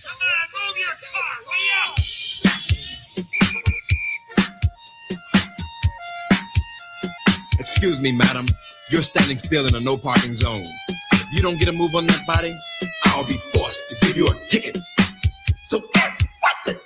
Come on, move your car, will you? Excuse me, madam. You're standing still in a no parking zone. If you don't get a move on that body, I'll be forced to give you a ticket. So get what the...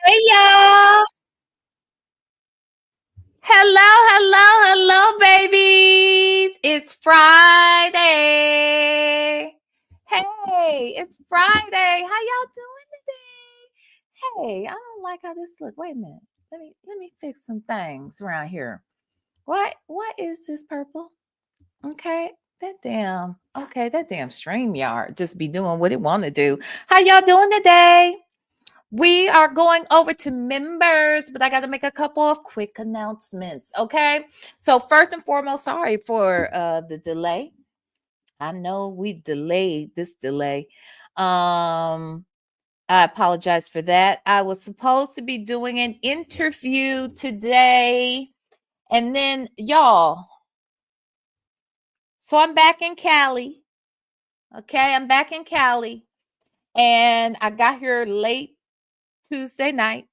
Hey y'all. Hello, babies. It's Friday. Hey, it's Friday. How y'all doing today? Hey, I don't like how this look. Wait a minute. Let me fix some things around here. What is this purple? Okay. That damn StreamYard just be doing what it want to do. How y'all doing today? We are going over to members, but I got to make a couple of quick announcements. Okay. So, first and foremost, sorry for the delay. I know we delayed this delay. I apologize for that. I was supposed to be doing an interview today. And then, y'all, so I'm back in Cali. Okay. I'm back in Cali. And I got here late Tuesday night.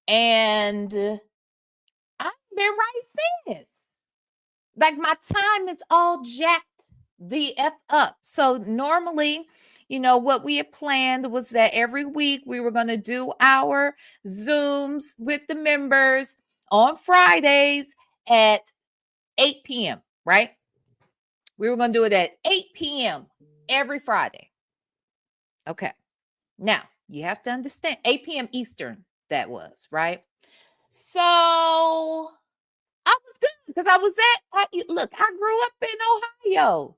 And I've been right since. Like my time is all jacked the F up. So normally, what we had planned was that every week we were going to do our Zooms with the members on Fridays at 8 p.m., right? We were going to do it at 8 p.m. every Friday. Okay. Now, you have to understand 8 p.m. Eastern, that was, right? So I was good because look, I grew up in Ohio.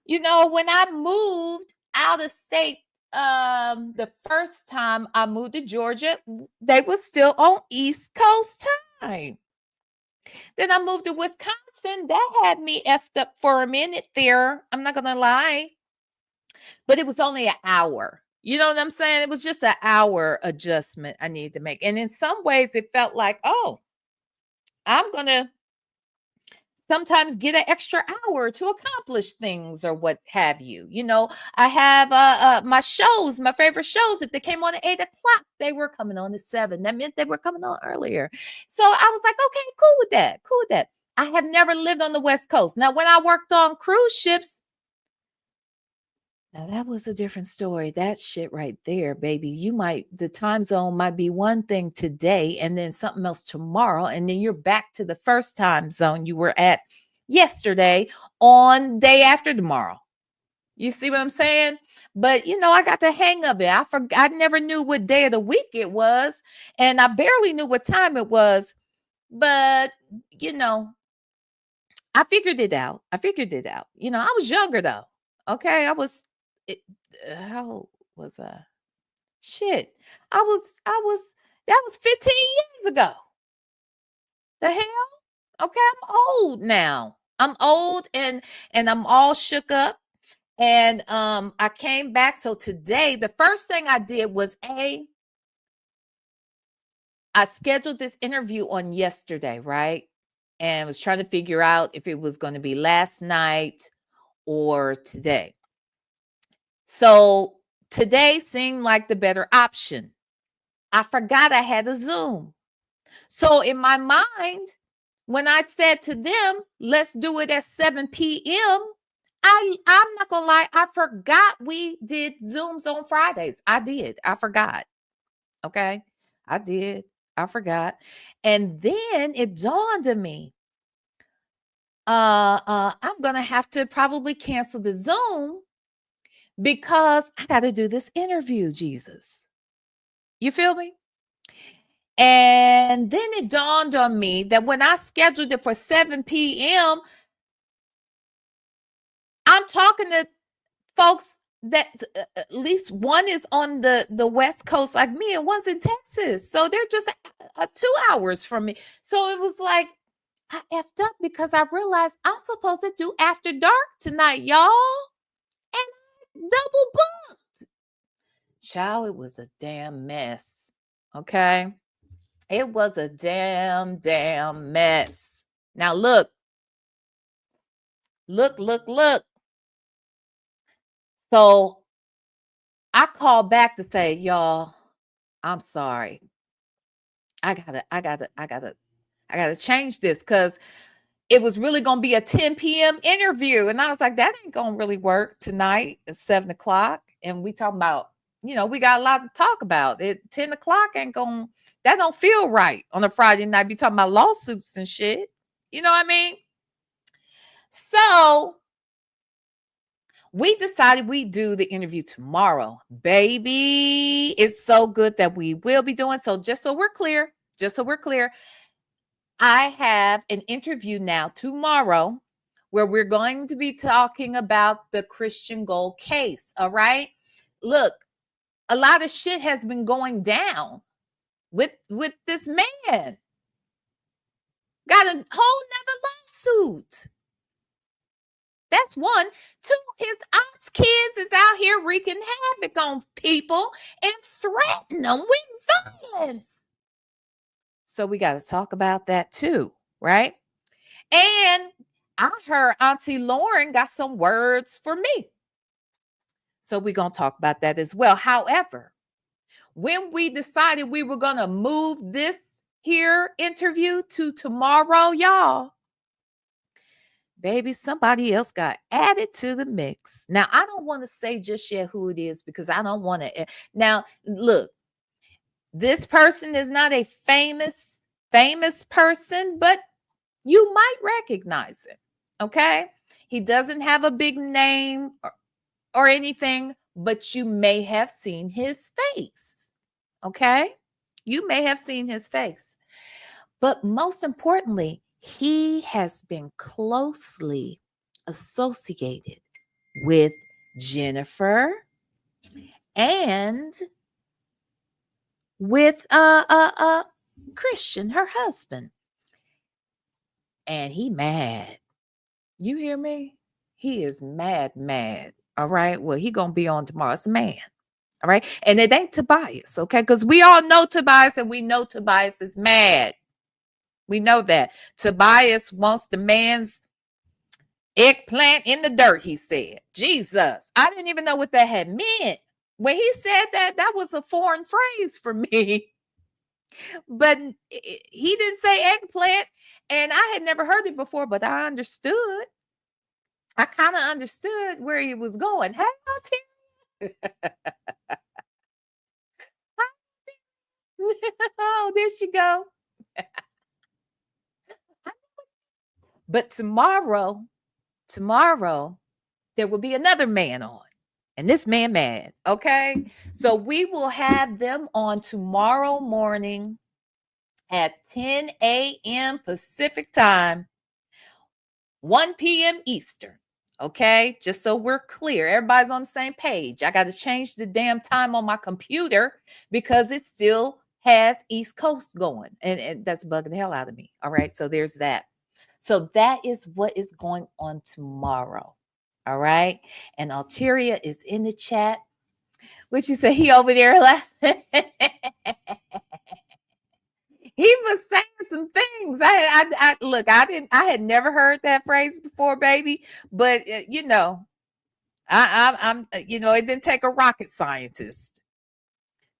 When I moved out of state, the first time I moved to Georgia, they were still on East Coast time. Then I moved to Wisconsin. That had me effed up for a minute there. I'm not going to lie. But it was only an hour. You know what I'm saying? It was just an hour adjustment I needed to make. And in some ways, it felt like, oh, I'm going to sometimes get an extra hour to accomplish things or what have you. I have my shows, my favorite shows. If they came on at 8 o'clock, they were coming on at 7. That meant they were coming on earlier. So I was like, okay, cool with that. Cool with that. I have never lived on the West Coast. Now, when I worked on cruise ships, now that was a different story. That shit right there, baby. The time zone might be one thing today and then something else tomorrow. And then you're back to the first time zone you were at yesterday on day after tomorrow. You see what I'm saying? But I got the hang of it. I never knew what day of the week it was. And I barely knew what time it was. But, I figured it out. I was younger though. Okay. How was I? Shit. That was 15 years ago. The hell? Okay, I'm old now. I'm old and I'm all shook up. And I came back. So today, the first thing I did was I scheduled this interview on yesterday, right? And was trying to figure out if it was going to be last night or today. So today seemed like the better option. I forgot I had a Zoom. So in my mind, when I said to them, let's do it at 7 p.m., I'm not going to lie, I forgot we did Zooms on Fridays. I did. I forgot. Okay. I did. I forgot. And then it dawned on me, I'm going to have to probably cancel the Zoom because I got to do this interview, Jesus. You feel me? And then it dawned on me that when I scheduled it for 7 p.m., I'm talking to folks that at least one is on the West Coast like me and one's in Texas. So they're just 2 hours from me. So it was like, I effed up because I realized I'm supposed to do After Dark tonight, y'all. And double booked. Child, it was a damn mess. Okay. It was a damn mess. Now look. So I called back to say, y'all, I'm sorry. I gotta change this because it was really gonna be a 10 p.m. interview. And I was like, that ain't gonna really work tonight at 7 o'clock. And we talking about, we got a lot to talk about. 10 o'clock that don't feel right on a Friday night. Be talking about lawsuits and shit. You know what I mean? So we decided we'd do the interview tomorrow. Baby, it's so good that we will be doing. So just so we're clear, I have an interview now tomorrow where we're going to be talking about the Christian Gold case. All right. Look, a lot of shit has been going down with this man. Got a whole nother lawsuit. That's one. Two, his aunt's kids is out here wreaking havoc on people and threatening them with violence. So we got to talk about that too, right? And I heard Auntie Lauren got some words for me. So we're going to talk about that as well. However, when we decided we were going to move this here interview to tomorrow, y'all, baby, somebody else got added to the mix. Now, I don't want to say just yet who it is because I don't want to. Now, look, this person is not a famous person, but you might recognize him. Okay. He doesn't have a big name or anything, but you may have seen his face. Okay. You may have seen his face. But most importantly, he has been closely associated with Jennifer and with Christian, her husband. And he mad. You hear me? He is mad. All right. Well, he gonna be on tomorrow. It's a man. All right. And it ain't Tobias, okay? Because we all know Tobias, and we know Tobias is mad. We know that. Tobias wants the man's eggplant in the dirt, he said. Jesus. I didn't even know what that had meant. When he said that, that was a foreign phrase for me. But he didn't say eggplant, and I had never heard it before, but I understood. I kind of understood where he was going. Hey, oh, there she go. But tomorrow, there will be another man on. And this man mad, okay? So we will have them on tomorrow morning at 10 a.m. Pacific time, 1 p.m. Eastern, okay? Just so we're clear. Everybody's on the same page. I got to change the damn time on my computer because it still has East Coast going. And that's bugging the hell out of me, all right? So there's that. So that is what is going on tomorrow. All right. And Alteria is in the chat. What you say? He over there laughing. He was saying some things. I look, I had never heard that phrase before, baby. But you know, I'm you know, it didn't take a rocket scientist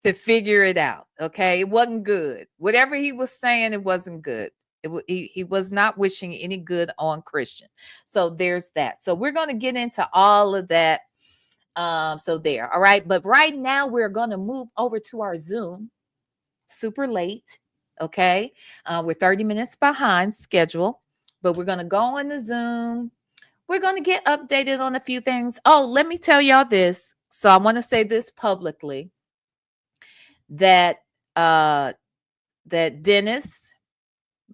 to figure it out. Okay. It wasn't good. Whatever he was saying, it wasn't good. He was not wishing any good on Christian. So there's that. So we're going to get into all of that. So there. All right. But right now we're going to move over to our Zoom. Super late. Okay. We're 30 minutes behind schedule, but we're going to go on the Zoom. We're going to get updated on a few things. Oh, let me tell y'all this. So I want to say this publicly that Dennis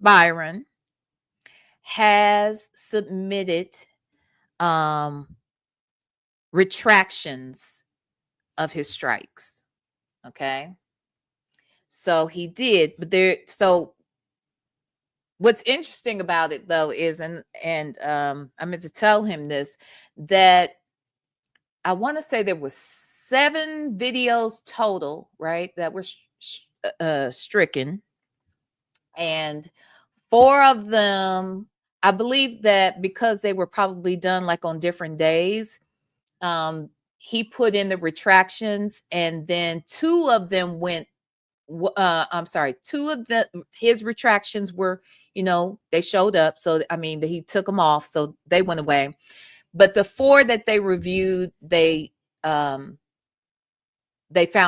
Byron has submitted retractions of his strikes. Okay. So he did, but so what's interesting about it though is, and I meant to tell him this, that I want to say there was 7 videos total, right, that were stricken. And 4 of them, I believe that because they were probably done like on different days, he put in the retractions, and then 2 of them went, 2 of his retractions were, you know, they showed up. So, I mean, he took them off, so they went away. But the 4 that they reviewed, they found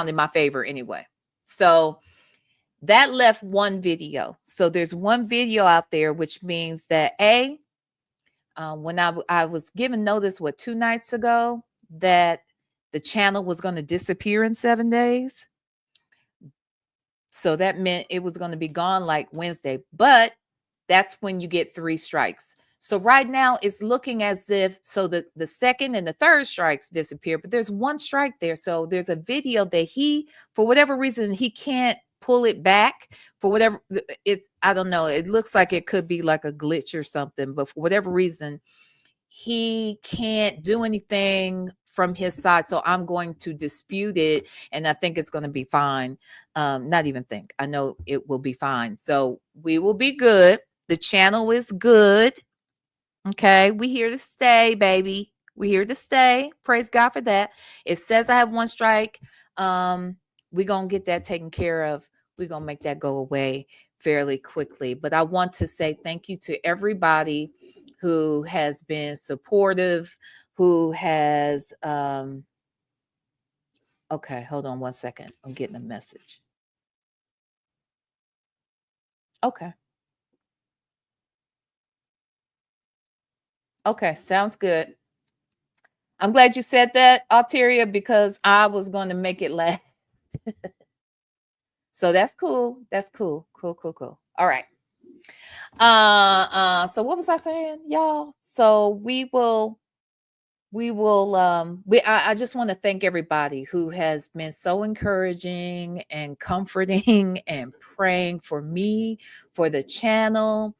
in my favor anyway. So that left 1 video. So there's 1 video out there, which means that when I was given notice, 2 nights ago, that the channel was going to disappear in 7 days. So that meant it was going to be gone like Wednesday, but that's when you get 3 strikes. So right now it's looking as if, so the second and the third strikes disappear, but there's 1 strike there. So there's a video that for whatever reason, he can't pull it back for whatever I don't know. It looks like it could be like a glitch or something, but for whatever reason, he can't do anything from his side. So I'm going to dispute it, and I think it's going to be fine. Not even think. I know it will be fine. So we will be good. The channel is good. Okay. We here to stay, baby. We here to stay. Praise God for that. It says I have 1 strike. we're going to get that taken care of. We're going to make that go away fairly quickly. But I want to say thank you to everybody who has been supportive, who has, okay, hold on one second. I'm getting a message. Okay. Okay, sounds good. I'm glad you said that, Alteria, because I was going to make it last. So that's cool. That's cool. Cool. All right. So what was I saying, y'all? So I just want to thank everybody who has been so encouraging and comforting and praying for me, for the channel,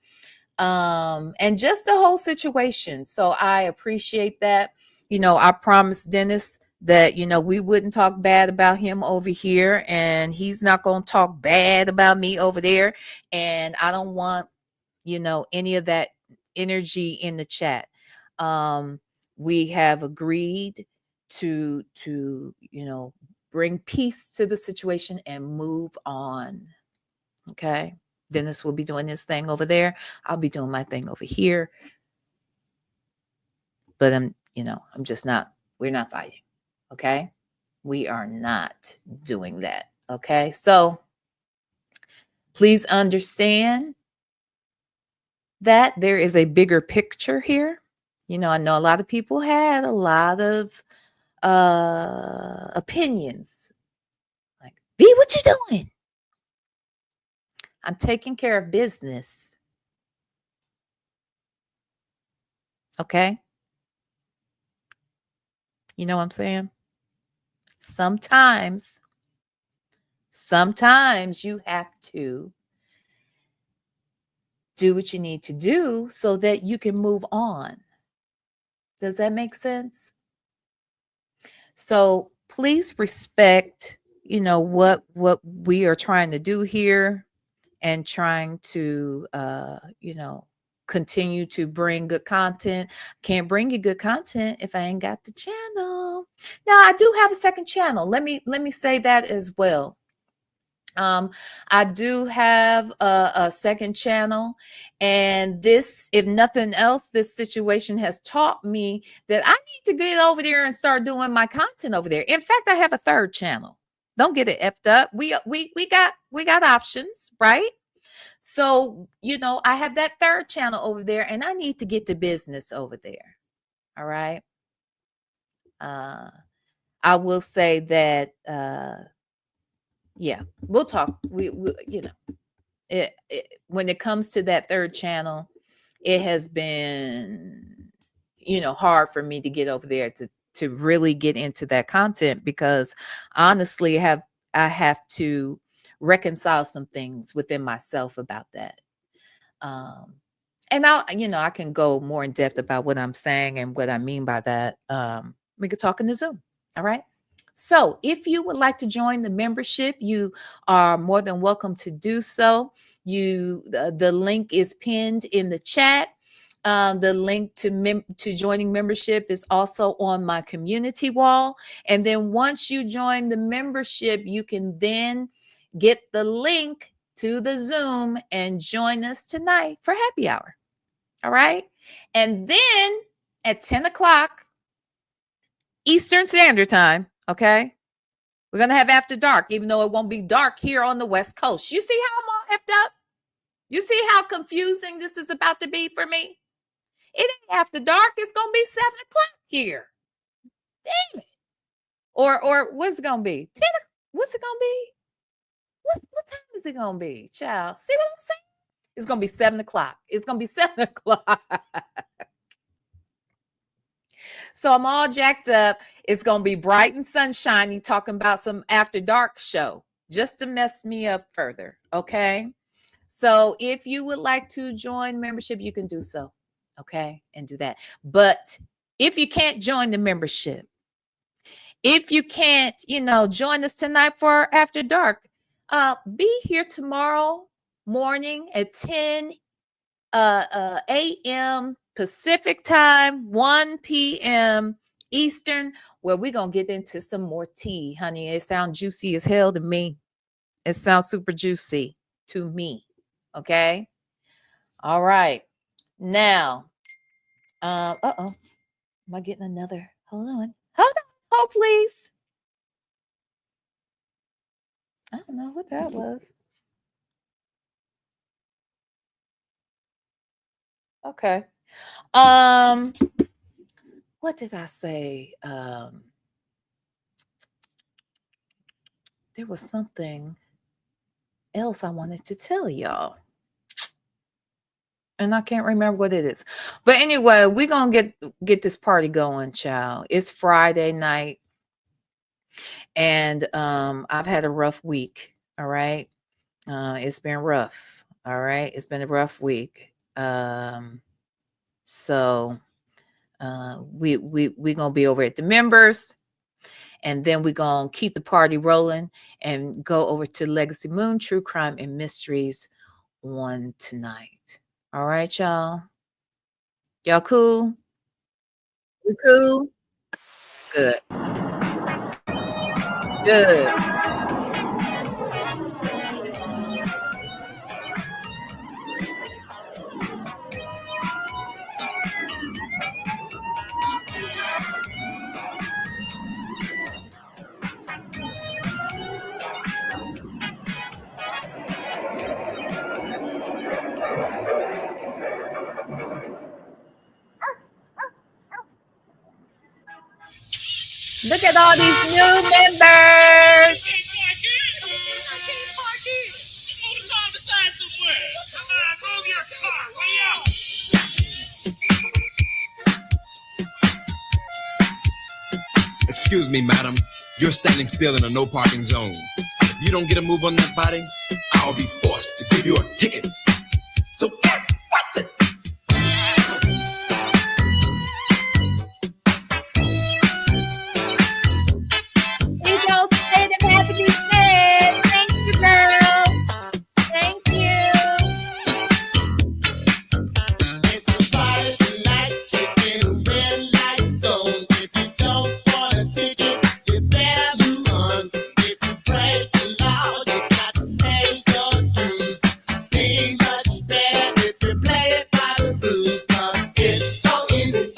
and just the whole situation. So I appreciate that. I promised Dennis that, we wouldn't talk bad about him over here, and he's not going to talk bad about me over there. And I don't want, any of that energy in the chat. We have agreed to bring peace to the situation and move on. Okay. Dennis will be doing his thing over there. I'll be doing my thing over here. But we're not fighting. Okay. We are not doing that. Okay. So please understand that there is a bigger picture here. I know a lot of people had a lot of opinions. Like, V, what you doing? I'm taking care of business. Okay. You know what I'm saying? Sometimes you have to do what you need to do so that you can move on. Does that make sense? So please respect, what we are trying to do here, and trying to, continue to bring good content. Can't bring you good content if I ain't got the channel. Now, I do have a second channel. Let me say that as well. I do have a second channel, and this, if nothing else, this situation has taught me that I need to get over there and start doing my content over there. In fact, I have a third channel. Don't get it effed up. We got options, right? So, I have that third channel over there, and I need to get to business over there. All right. I will say that, yeah, we'll talk. We when it comes to that third channel, it has been, hard for me to get over there to really get into that content, because honestly, I have to reconcile some things within myself about that. And I can go more in depth about what I'm saying and what I mean by that. We could talk in the Zoom. All right. So if you would like to join the membership, you are more than welcome to do so. The link is pinned in the chat. The link to joining membership is also on my community wall. And then once you join the membership, you can then get the link to the Zoom and join us tonight for happy hour. All right. And then at 10 o'clock Eastern Standard Time, okay, we're going to have After Dark, even though it won't be dark here on the West Coast. You see how I'm all effed up? You see how confusing this is about to be for me? It ain't after dark. It's going to be 7 o'clock here. Damn it. Or what's it going to be? 10 o'clock? What's it going to be? What time is it going to be, child? See what I'm saying? It's going to be 7 o'clock. It's going to be 7 o'clock. So I'm all jacked up. It's going to be bright and sunshiny, talking about some After Dark show just to mess me up further. Okay. So if you would like to join membership, you can do so. Okay. And do that. But if you can't join the membership, if you can't, join us tonight for After Dark, be here tomorrow morning at 10 a.m. Pacific time, 1 p.m. Eastern, where we're going to get into some more tea, honey. It sounds juicy as hell to me. It sounds super juicy to me. Okay. All right. Now, am I getting another? Hold on. Hold, please. I don't know what that was. Okay. What did I say? There was something else I wanted to tell y'all. And I can't remember what it is. But anyway, we're going to get this party going, child. It's Friday night. And I've had a rough week. All right. It's been rough. All right. It's been a rough week. So we're going to be over at the members. And then we're going to keep the party rolling and go over to Legacy Moon, True Crime and Mysteries on tonight. All right, y'all. Y'all cool? We cool? Good. Good. Look at all these new members. I can't park here. Move the car beside somewhere. Come on, move your car. Way out. Excuse me, madam. You're standing still in a no parking zone. If you don't get a move on that body, I'll be forced to give you a ticket. So get with it. You don't say them happy to be said. Thank you, girl. Thank you. It's a party tonight, in a red light zone. If you don't want a ticket, you better run. If you break the law, you got to pay your dues. Be much better if you play it by the rules. 'Cause it's so easy,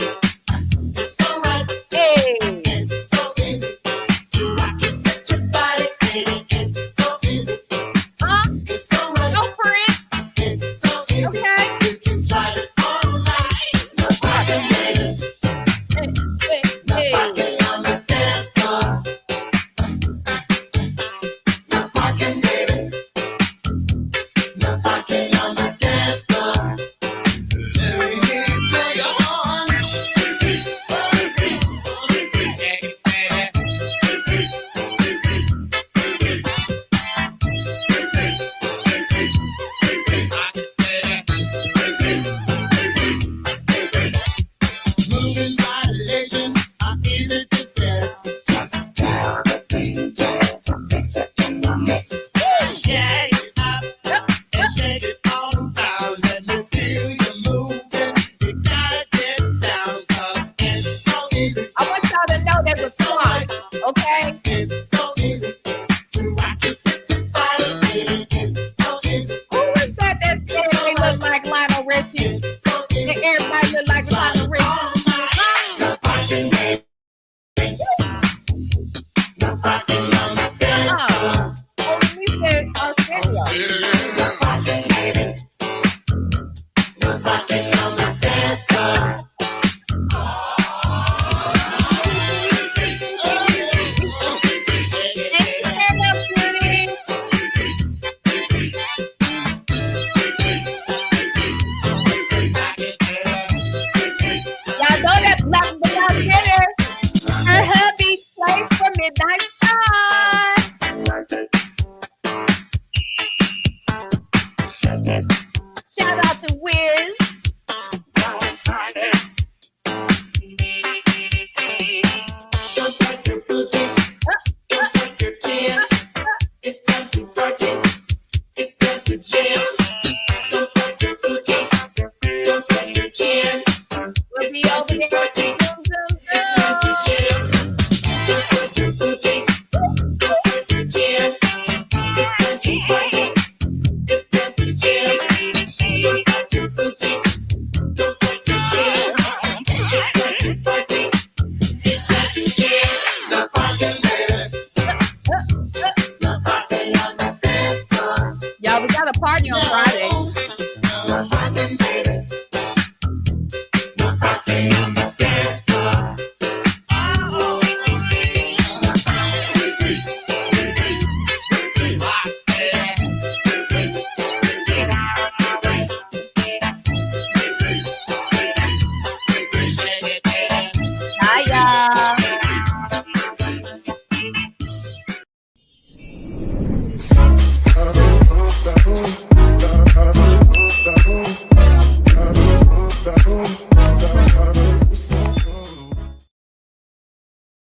it's so right, Hey. it's so easy to rock it with your body, baby. It's so easy, it's so right, Go for it. it's so easy. Okay. You can try it online. No parking, baby. Hey. Parking on the dance floor. No parking, baby. No parking on the dance floor. Let me hear you play your horn. Moving violations are easy to fix. Just tell the DJ to fix it in the mix. Shake it up and shake it all around. Let me feel you moving. You gotta get down, 'cause it's so easy. I want y'all to know that was fun. Okay. It's so easy to rock it with your body, baby. It's so easy. Who was that said they look like Lionel Richie? It's so easy. And everybody look like Lionel Richie. No parking, baby. No parking on the dance floor. Oh, we said Arsenio. No parking, baby. No parking on the dance floor. Stand up, Judy. Y'all know that Black Madonna Dinner. Her hubby plays for Midnight Sun. Shout out to Wiz. Don't touch your booty. Don't touch your chin. It's time to party. It's time to jam. Don't touch your booty. Don't touch your chin. We'll be over there. Zoom, zoom, It's time to zoom. y'all. We got a party on Friday.